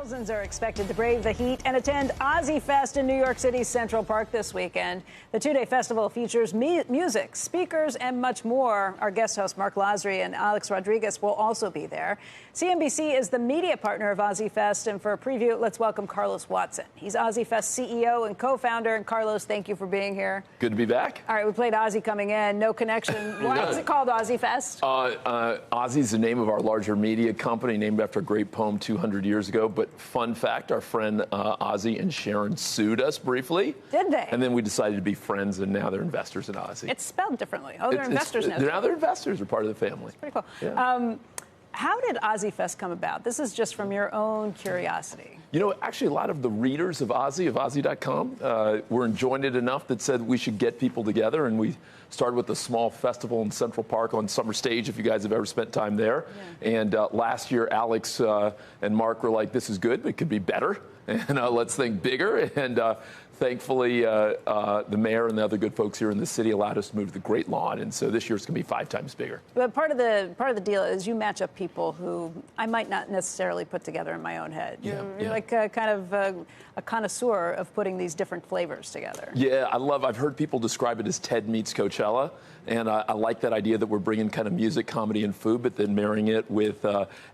Thousands are expected to brave the heat and attend OZY Fest in New York City's Central Park this weekend. The two-day festival features music, speakers, and much more. Our guest hosts Mark Lazary and Alex Rodriguez will also be there. CNBC is the media partner of OZY Fest, and for a preview, let's welcome Carlos Watson. He's OZY Fest CEO and co-founder. And Carlos, thank you for being here. Good to be back. All right, we played OZY coming in. No connection. Why is it called OZY Fest? OZY is the name of our larger media company, named after a great poem 200 years ago. But fun fact, our friend OZY and Sharon sued us briefly. Did they? And then we decided to be friends, and now they're investors in OZY. It's spelled differently. Oh, they're investors now. Now they're investors. They're part of the family. It's pretty cool. Yeah. How did OZY Fest come about? This is just from your own curiosity. You know, actually, a lot of the readers of OZY, of OZY.com, were enjoying it enough that said we should get people together. And we started with a small festival in Central Park on Summer Stage, if you guys have ever spent time there. Yeah. And last year, Alex and Mark were like, this is good, but it could be better. And let's think bigger. And thankfully, the mayor and the other good folks here in the city allowed us to move to the Great Lawn. And so this year's going to be 5 times bigger. But part of the deal is you match up people who I might not necessarily put together in my own head. You're like kind of a connoisseur of putting these different flavors together. Yeah, I've heard people describe it as Ted meets Coachella. And I like that idea that we're bringing kind of music, comedy, and food, but then marrying it with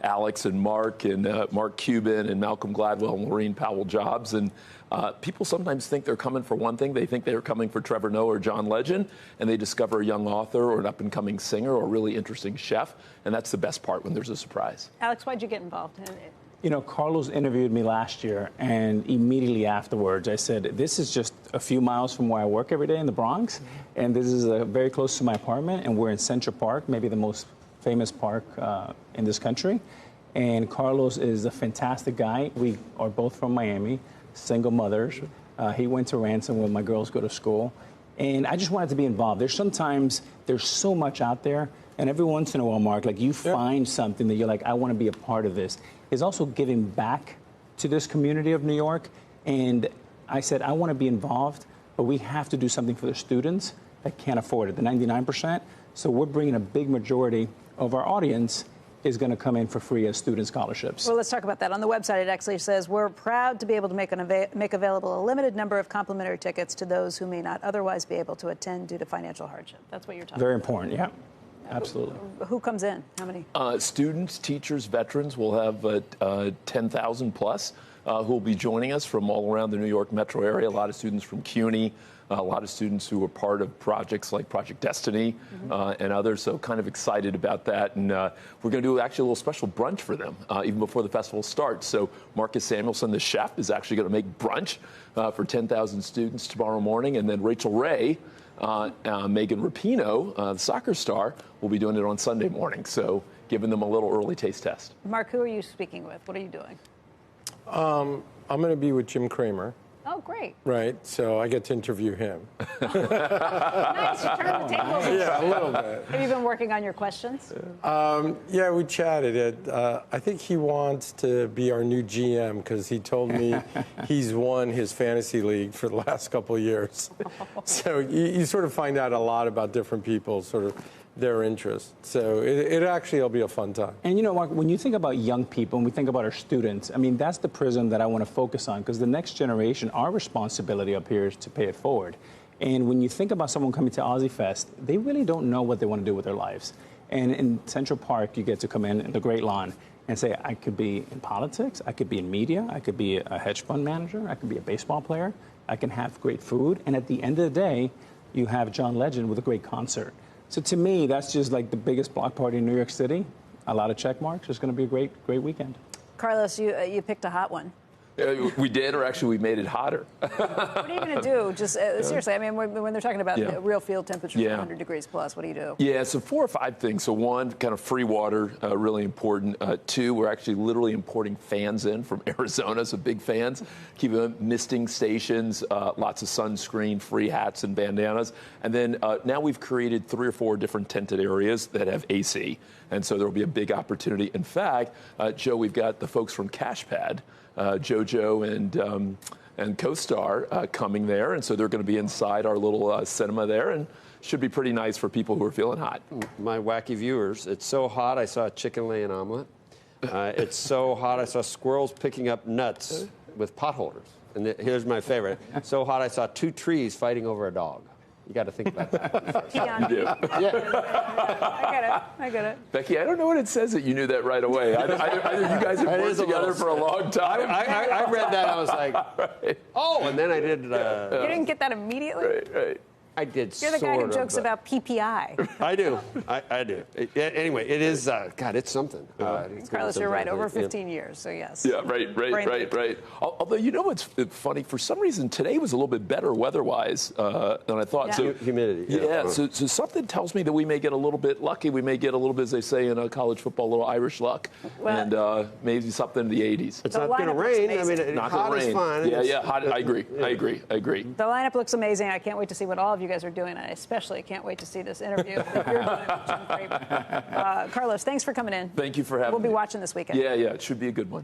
Alex and Mark Cuban and Malcolm Gladwell and Laureen Powell-Jobs. And people sometimes think they're coming for one thing. They think they're coming for Trevor Noah or John Legend, and they discover a young author or an up-and-coming singer or a really interesting chef. And that's the best part when there's a surprise. Alex, why'd you get involved in it? You know, Carlos interviewed me last year, and immediately afterwards, I said, this is just a few miles from where I work every day in the Bronx, and this is very close to my apartment, and we're in Central Park, maybe the most famous park in this country. And Carlos is a fantastic guy. We are both from Miami, single mothers. He went to Ransom where my girls go to school. And I just wanted to be involved. There's so much out there. And every once in a while, Mark, like you find something that you're like, I want to be a part of this. Is also giving back to this community of New York. And I said, I want to be involved, but we have to do something for the students that can't afford it, the 99%. So we're bringing a big majority of our audience is going to come in for free as student scholarships. Well, let's talk about that. On the website, it actually says, we're proud to be able to make available a limited number of complimentary tickets to those who may not otherwise be able to attend due to financial hardship. That's what you're talking about. Very important, yeah. Absolutely. Who comes in? How many? Students, teachers, veterans. We'll have 10,000 plus who will be joining us from all around the New York metro area. A lot of students from CUNY, a lot of students who are part of projects like Project Destiny and others. So kind of excited about that. And we're going to do actually a little special brunch for them even before the festival starts. So Marcus Samuelson, the chef, is actually going to make brunch for 10,000 students tomorrow morning. And then Rachel Ray, Megan Rapinoe, the soccer star, will be doing it on Sunday morning. So giving them a little early taste test. Mark, who are you speaking with? What are you doing? I'm going to be with Jim Cramer. Oh, great. Right, so I get to interview him. Nice, you turned the tables. Yeah, a little bit. Have you been working on your questions? Yeah, we chatted. I think he wants to be our new GM because he told me he's won his fantasy league for the last couple of years. So you sort of find out a lot about different people, sort of their interests. So it actually will be a fun time. And you know, Mark, when you think about young people and we think about our students, I mean, that's the prism that I want to focus on because the next generation, our responsibility up here is to pay it forward. And when you think about someone coming to OZY Fest, they really don't know what they want to do with their lives. And in Central Park, you get to come in the Great Lawn and say, I could be in politics, I could be in media, I could be a hedge fund manager, I could be a baseball player, I can have great food. And at the end of the day, you have John Legend with a great concert. So to me, that's just like the biggest block party in New York City. A lot of check marks. It's going to be a great weekend. Carlos, you picked a hot one. We did, or actually we made it hotter. What are you going to do? Just seriously, I mean, when they're talking about real field temperatures, 100 degrees plus, what do you do? Yeah, so 4 or 5 things. So 1, kind of free water, really important. 2, we're actually literally importing fans in from Arizona, so big fans. Keep them misting stations, lots of sunscreen, free hats and bandanas. And then now we've created 3 or 4 different tented areas that have AC. And so there will be a big opportunity. In fact, Joe, we've got the folks from CashPad, JoJo and co-star coming there, and so they're going to be inside our little cinema there, and should be pretty nice for people who are feeling hot. My wacky viewers, it's so hot I saw a chicken lay an omelet. It's so hot, I saw squirrels picking up nuts with pot holders. And here's my favorite. So hot, I saw 2 trees fighting over a dog. You got to think about that. You do. Yeah. I get it. Becky, I don't know what it says that you knew that right away. Either you guys have worked together for a long time. I read that. I was like, right. oh, and then I did. You didn't get that immediately? Right. I did. You're the guy who jokes about PPI. I do. I do. Anyway, it is. God, it's something. Carlos, you're right. Over 15 years, so yes. Yeah, right. Although, you know what's funny? For some reason, today was a little bit better weather-wise than I thought. Yeah. So, humidity. Yeah, so something tells me that we may get a little bit lucky. We may get a little bit, as they say in college football, a little Irish luck. Well, and maybe something in the 80s. It's not going to rain. I mean, not hot gonna rain. is fine. Yeah, hot. I agree. The lineup looks amazing. I can't wait to see what all of you guys are doing. I especially can't wait to see this interview that you're doing with Jim Cramer. Carlos, thanks for coming in. Thank you for having me. We'll be watching this weekend. Yeah, it should be a good one.